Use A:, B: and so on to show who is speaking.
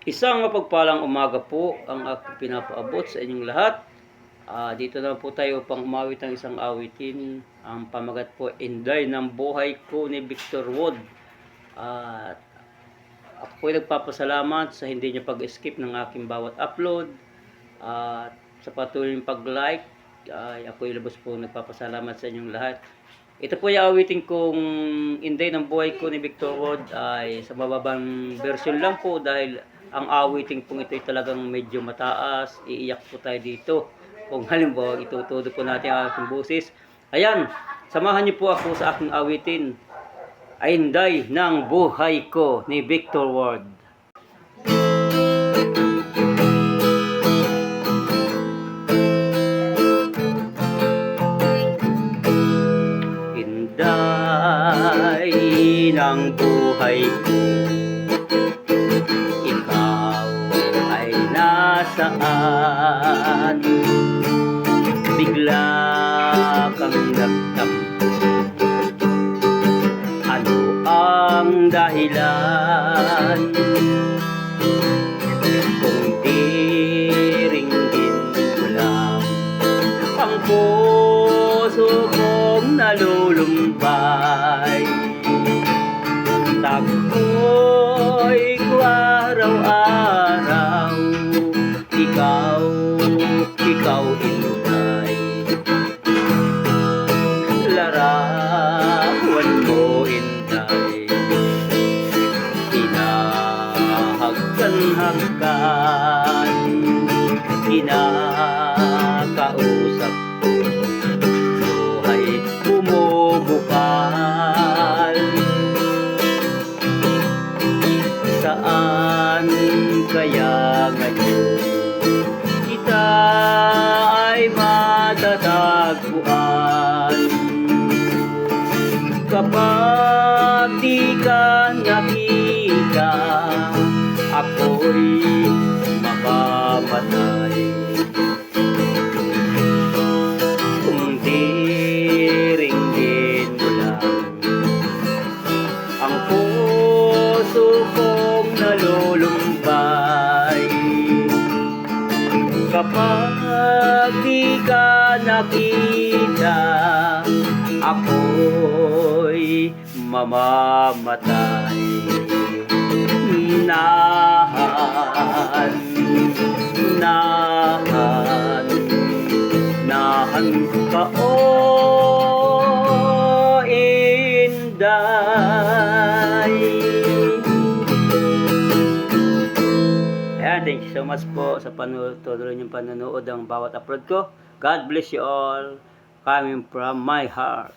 A: Isang mapagpalang umaga po ang aking pinapaabot sa inyong lahat. Dito na po tayo upang umawit ng isang awitin. Ang pamagat po, Inday ng Buhay Ko ni Victor Wood. At ako po ay nagpapasalamat sa hindi niyo pag-skip ng aking bawat upload. At sa patuloy ng pag-like, ako ay labos po nagpapasalamat sa inyong lahat. Ito po yung awitin kong Inday ng Buhay Ko ni Victor Wood ay sa bababang version lang po dahil ang awitin pong ito ay talagang medyo mataas. Iiyak po tayo dito. Kung halimbawa itutudo po natin ang aking busis. Ayan, samahan niyo po ako sa aking awitin. Inday ng Buhay Ko ni Victor Wood. Inday ng buhay ko, ikaw ay nasaan? Bigla kang nagtampo, ano ang dahilan? Kung diringgin mo lang ang puso kong nalulumbay, tako'y ko araw-araw, ikaw Inday. Larawan mo Inday, hinahagkan-hagkan, kinakausap ko, buhay bumubukal. Saan kaya ngayon kita ay matatagpuan? Kapag di ka nakita, ako'y mamamatay. Kung diringgin mo lang ang puso kong nalulumbay, kapag di ka nakita, ako'y mamamatay. Nahan ka o Inday. Ayan, thank you so much po sa tuloy niyong panonood ng bawat upload ko. God bless you all, coming from my heart.